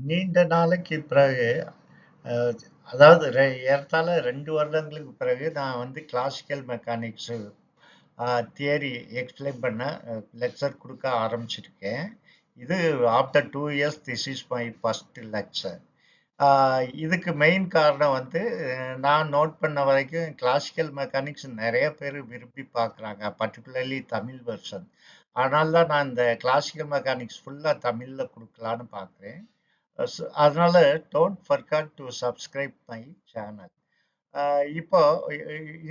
நீண்ட நாளைக்கு பிறகு அ அதாவது ஏறத்தாழ 2 வருடங்களுக்கு பிறகு நான் வந்து கிளாசிக்கல் மெக்கானிக்ஸ் தியரி எக்ஸ்பிளைன் பண்ண லெக்சர் குடுக்க ஆரம்பிச்சிருக்கேன். இது after 2 years this is my first lecture. இதுக்கு மெயின் காரணம் வந்து நான் நோட் பண்ண வரைக்கும் கிளாசிக்கல் மெக்கானிக்ஸ் நிறைய பேர் விரும்பி பார்க்குறாங்க, பர்டிகுலர்லி தமிழ் வெர்ஷன். அதனால தான் நான் இந்த கிளாசிக்கல் மெக்கானிக்ஸ் ஃபுல்லாக தமிழில் கொடுக்கலான்னு பார்க்குறேன். அதனால don't forgot to subscribe my channel. இப்போ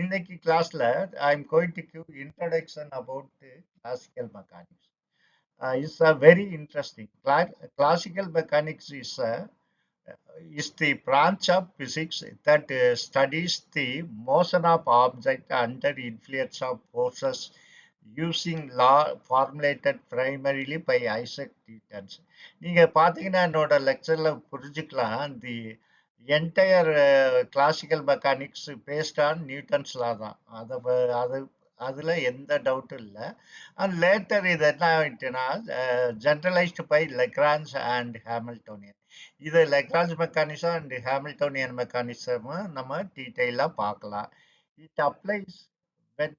இன்னைக்கு கிளாஸ்ல I am going to give introduction about classical mechanics. It's a very interesting. Classical mechanics is the branch of physics that studies the motion of object under influence of forces using law formulated primarily by Isaac Newton. நீங்க பாத்தீங்கன்னா என்னோட லெக்சர்ல புரிஞ்சுக்கலாம், the entire classical mechanics paste on Newton's லா தான். அது அதுல எந்த டவுட்டும் இல்லை. அண்ட் லேட்டர் இது என்ன ஆயிட்டுன்னா generalised by Lagrange's and Hamiltonian. இது Lagrange's mechanism and Hamiltonian mechanism நம்ம டீட்டெயிலாக பார்க்கலாம். It applies when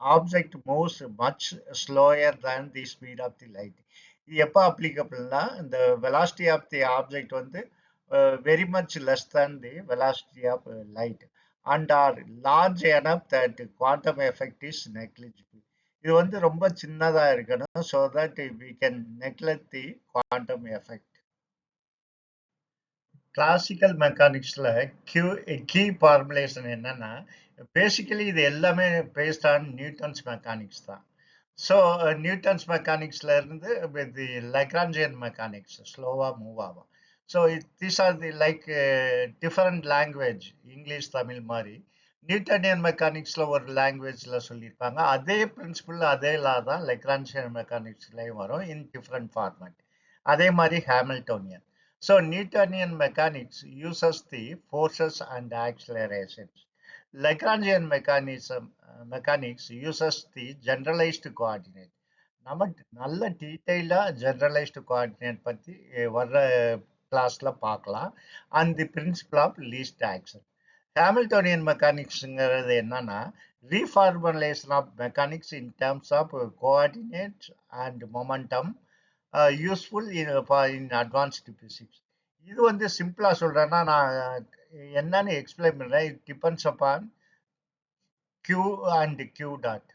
object moves much slower than the speed of the light. இது எப்போ அப்ளிகபிள்னா, இந்த வெலாசிட்டி ஆஃப் தி ஆப்ஜெக்ட் வந்து very much less than the velocity of light and are large enough that quantum effect is negligible. இது வந்து ரொம்ப சின்னதாக இருக்கணும், so that we can neglect the quantum effect. Classical மெக்கானிக்ஸில் கீ ஃபார்முலேஷன் என்னன்னா, basically இது எல்லாமே பேஸ்ட் ஆன் நியூட்டன்ஸ் மெக்கானிக்ஸ் தான். ஸோ நியூட்டன்ஸ் மெக்கானிக்ஸ்ல இருந்து தி லக்ராஞ்சியன் மெக்கானிக்ஸ் ஸ்லோவாக மூவ் ஆகும். So these are the like different language, English Tamil மாதிரி. நியூட்டனியன் மெக்கானிக்ஸில் ஒரு லாங்குவேஜில் சொல்லியிருப்பாங்க, அதே பிரின்சிபிள் அதே லா தான் லக்ராஞ்சியன் மெக்கானிக்ஸ்லேயும் வரும் இன் டிஃப்ரெண்ட் ஃபார்மேட். அதே மாதிரி Hamiltonian. So Newtonian mechanics uses the forces and accelerations. Lagrangian mechanics uses the generalized coordinate. நம்ம நல்ல டீட்டெயிலாக ஜெனரலைஸ்டு கோஆர்டினேட் பற்றி வர்ற கிளாஸில் பார்க்கலாம். And the principle of least action. Hamiltonian மெக்கானிக்ஸுங்கிறது என்னன்னா, reformulation of mechanics in terms of coordinate and momentum useful in advanced physics. இது வந்து சிம்பிளா சொல்றேன்னா நான் என்னன்னு எக்ஸ்பிளைன் பண்றேன். It depends upon q and q dot.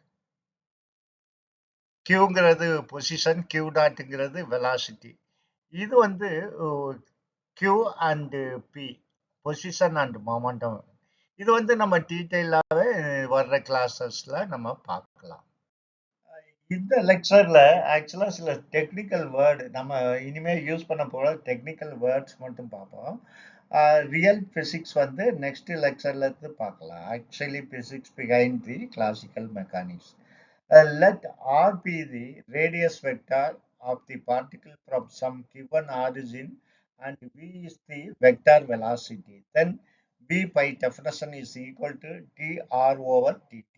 கியூங்கிறது பொசிஷன், கியூ டாட்ங்கிறது வெலாசிட்டி. இது வந்து q and p, position and momentum. இது வந்து நம்ம டீட்டெயிலாகவே வர்ற கிளாஸஸ்ல நம்ம பார்க்கலாம். இந்த லெக்சர்ல ஆக்சுவலா சில டெக்னிக்கல் வேர்டு நம்ம இனிமே யூஸ் பண்ண போற டெக்னிக்கல் வேர்ட்ஸ் மட்டும் பார்ப்போம். ரியல் பிசிக்ஸ் வந்து நெக்ஸ்ட் லெக்சர்ல இருந்து பார்க்கலாம். Actually physics behind the classical mechanics. Let r be the radius vector of the particle from some given origin and v is the vector velocity. Then v by definition is equal to dr over dt.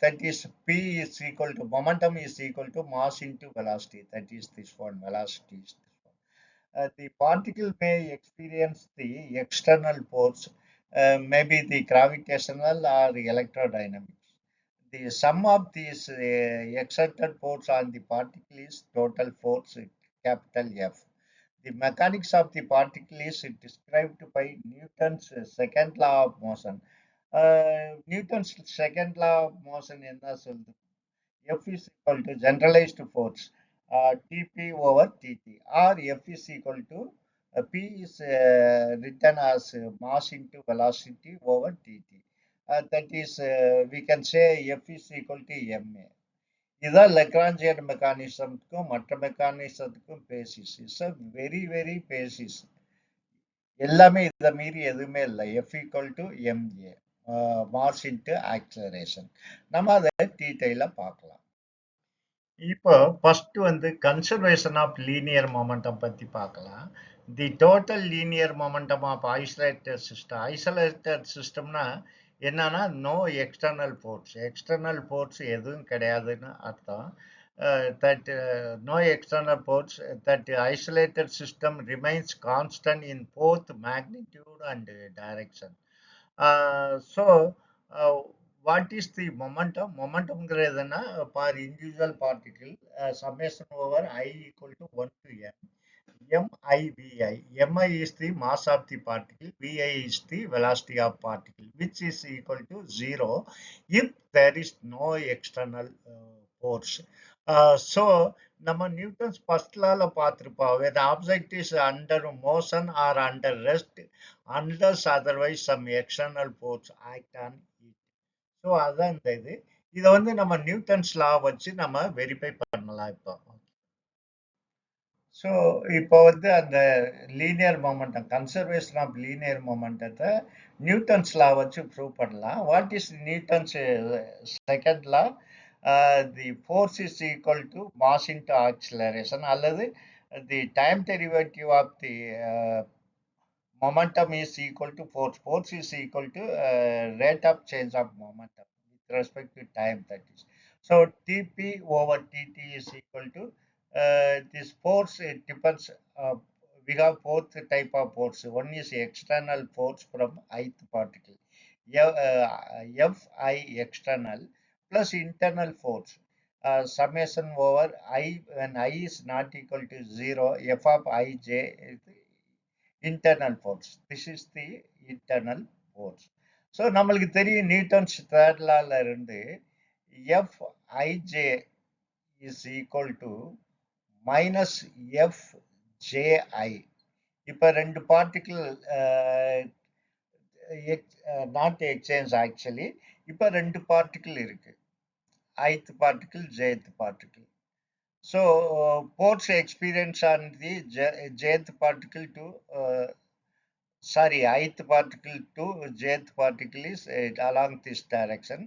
That is p is equal to momentum is equal to mass into velocity. That is this one, velocity is this one. The particle may experience the external force, maybe the gravitational or electrodynamics. The sum of these exerted force on the particle is total force, capital F. The mechanics of the particle is described by Newton's second law of motion. Newton's second law of motion என்ன சொல்லுது? F is equal to generalized force, Tp over Tt, or F is equal to P is written as mass into velocity over Tt. That is, we can say F is equal to ma. இதுதான் Lagrangian மெக்கானிசத்துக்கும் மற்ற மெக்கானிசத்துக்கும் basis. It's a very very basis. எல்லாமே இதை மீறி எதுவுமே இல்லை. F equal to m a, mass into acceleration. நம்ம அதை டீட்டெயிலாக பார்க்கலாம். இப்போ ஃபர்ஸ்ட் வந்து கன்சர்வேஷன் ஆஃப் லீனியர் மொமெண்டம் பற்றி பார்க்கலாம். The total linear momentum of isolated system. Isolated சிஸ்டம்னா என்னன்னா, no external force. External force எதுவும் கிடையாதுன்னு அர்த்தம். that no external ports, that the isolated system remains constant in both magnitude and direction. So, uh, what is the momentum? Momentum per individual particle, summation over I equal to 1 to n. MIVI. MI is the mass of the particle, VI is the velocity of particle, which is equal to 0 if there is no external force. So, நம்ம Newton's first லால பார்த்திருப்போம். Where the object is under motion or under rest unless otherwise some external force act on it. So அதான் இந்த இது. இதை வந்து நம்ம Newton's law வச்சு நம்ம வெரிஃபை பண்ணலாம் இப்போ. ஸோ இப்போ வந்து அந்த linear momentum, conservation of linear மொமெண்டத்தை நியூட்டன்ஸ் லா வச்சு ப்ரூவ் பண்ணலாம். What is Newton's second law? The force is equal to mass into acceleration, அல்லது the time derivative of the momentum is equal to force. Force is equal to rate of change of momentum with respect to time, that is. So Tp over Tt is equal to this force. It depends. We have both type of force. One is external force from ith particle, Fi external, plus internal force. Summation over I, when I is not equal to 0, f of ij is internal force. This is the internal force. So நம்மளுக்கு தெரியும் Newton's third லால இருந்து Fij is equal to minus Fji. இப்ப ரெண்டு particle not exchange actually. இப்ப ரெண்டு particle இருக்கு, ith particle, jth particle. So force experience on the jth particle to sorry, ith particle to jth particle is along this direction.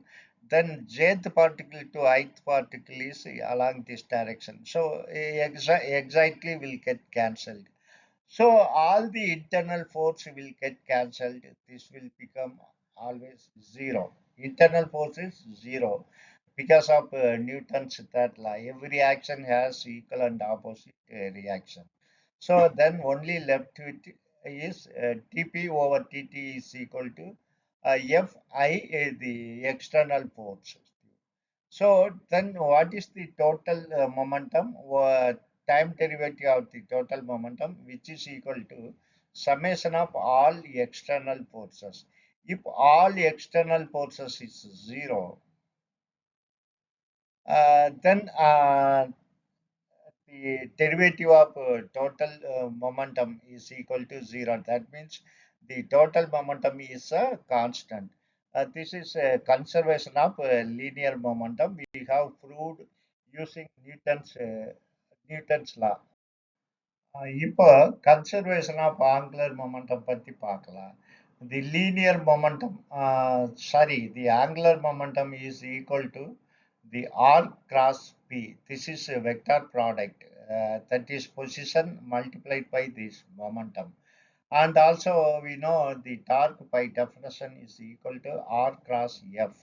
Then jth particle to ith particle is along this direction. So exactly will get cancelled. So all the internal force will get cancelled. This will become always 0. Internal force is 0 because of Newton's third law. Every action has equal and opposite reaction. So then only left with is Tp over Tt is equal to Fi, the external force. So then what is the total momentum? Time derivative of the total momentum, which is equal to summation of all external forces. If all external forces is 0, then the derivative of total momentum is equal to 0. That means the total momentum is a constant. This is a conservation of linear momentum. We have proved using Newton's law. இப்போ conservation of angular momentum பற்றி பார்க்கலாம். The linear momentum, sorry, the angular momentum is equal to the r cross p. This is a vector product, that is position multiplied by this momentum. And also we know the torque by definition is equal to r cross f.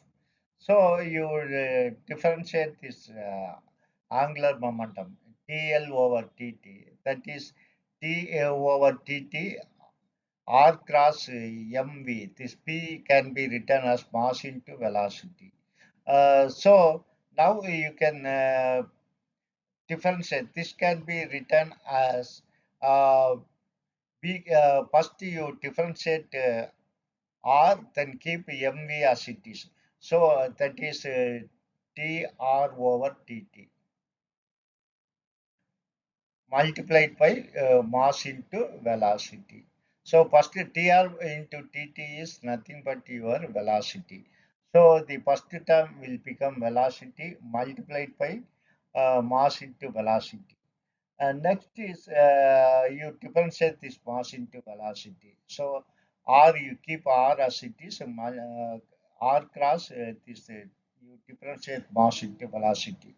So you differentiate this angular momentum TL over TT, that is T over TT r cross mv. This p can be written as mass into velocity. So now you can differentiate. This can be written as first you differentiate r, then keep mv as it is. So that is tr over tt multiplied by mass into velocity. So first tr into tt is nothing but your velocity. So the first term will become velocity multiplied by mass into velocity. And next is you differentiate this mass into velocity. So r, you keep r as it is, r cross this you differentiate mass into velocity.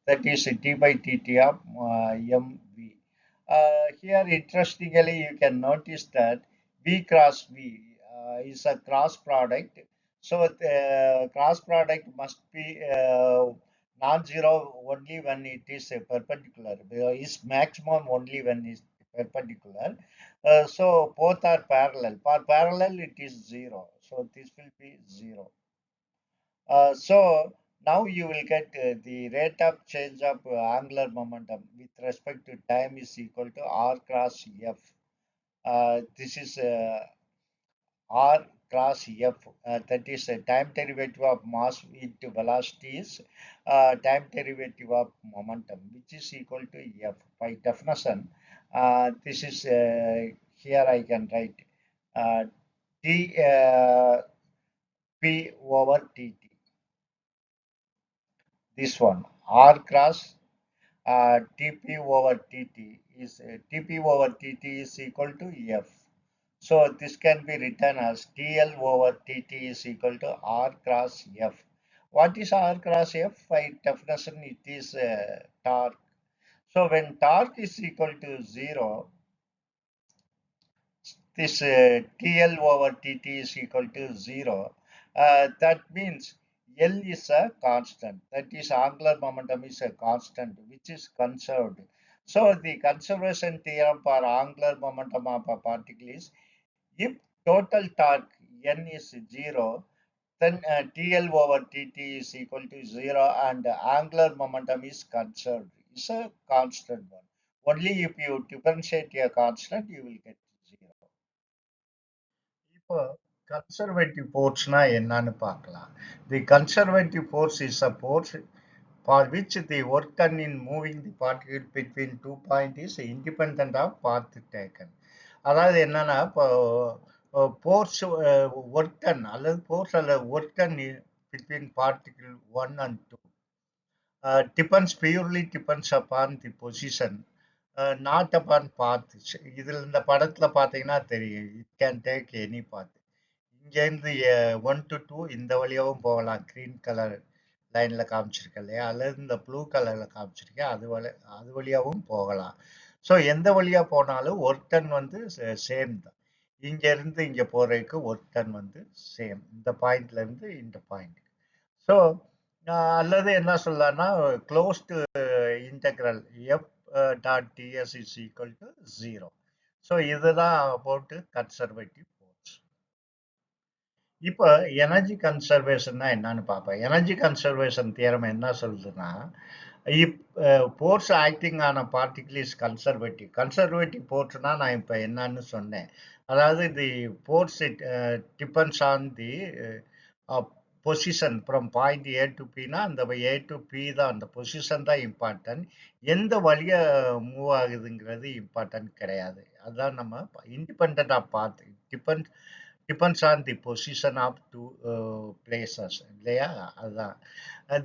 That is d by dt of mv. Here interestingly you can notice that v cross v is a cross product. So the cross product must be non-zero only when it is a perpendicular. Is maximum only when it is perpendicular. So both are parallel. For parallel, it is zero. So this will be zero. So now you will get the rate of change of angular momentum with respect to time is equal to r cross f. This is r cross f. That is a time derivative of mass into velocity is time derivative of momentum, which is equal to f. By definition, this is here I can write uh, t p over tt. This one r cross TP over TT is TP over TT is equal to F. So this can be written as TL over TT is equal to R cross F. What is R cross F? By definition, it is torque. So when torque is equal to zero, this TL over TT is equal to zero. That means L is a constant. That is angular momentum is a constant which is conserved. So the conservation theorem for angular momentum of a particle is if total torque N is zero, then TL over TT is equal to zero and angular momentum is conserved. It's a constant one. Only if you differentiate a constant, you will get zero. இப்போ conservative ஃபோர்ஸ்னா என்னன்னு பார்க்கலாம். The conservative force is a force for which the work done in moving the particle between two points is independent of path taken. அதாவது என்னன்னா இப்போ force work done அல்லது force அல்லது work done between particle 1 and 2 depends purely depends upon the position, not upon path. இதில் இந்த படத்தில் பார்த்தீங்கன்னா தெரியும், it can take any path. இங்கேருந்து 1 to 2 இந்த வழியாகவும் போகலாம், க்ரீன் கலர் லைனில் காமிச்சிருக்கேன் இல்லையா, அல்லது இந்த ப்ளூ கலரில் காமிச்சிருக்கேன் அது வழியாகவும் போகலாம். ஸோ எந்த வழியாக போனாலும் ஒர்க் டன் வந்து சேம் தான். இங்கேருந்து இங்கே போகிறதுக்கு ஒர்க் டன் வந்து சேம், இந்த பாயிண்ட்லேருந்து இந்த பாயிண்ட். ஸோ அல்லது என்ன சொல்லலாம்னா closed integral F dot d s is equal to zero. So இதுதான் அபவுட் கன்சர்வேட்டிவ் ஃபோர்ஸ். இப்போ எனர்ஜி கன்சர்வேஷன்னா என்னன்னு பார்ப்பேன். எனர்ஜி கன்சர்வேஷன் தியரம் என்ன சொல்லுதுன்னா, இப் ஃபோர்ஸ் ஆக்டிங் ஆன பார்ட்டிகிள் இஸ் கன்சர்வேட்டிவ். கன்சர்வேட்டிவ் ஃபோர்ஸ்னா நான் இப்போ என்னன்னு சொன்னேன், அதாவது the force it depends on the position from point A to பினா அந்த ஏ டு பி தான், அந்த பொசிஷன் தான் இம்பார்ட்டன்ட். எந்த வழியாக மூவ் ஆகுதுங்கிறது இம்பார்ட்டன்ட் கிடையாது. அதுதான் நம்ம independent of both depends on the position of two places இல்லையா, அதுதான்.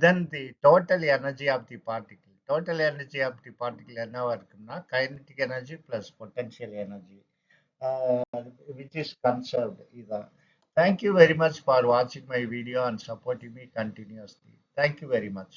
Then the total energy of the particle, total energy of the particle என்னவா இருக்குன்னா kinetic energy plus potential energy, which is conserved. இதுதான். Thank you very much for watching my video and supporting me continuously. Thank you very much.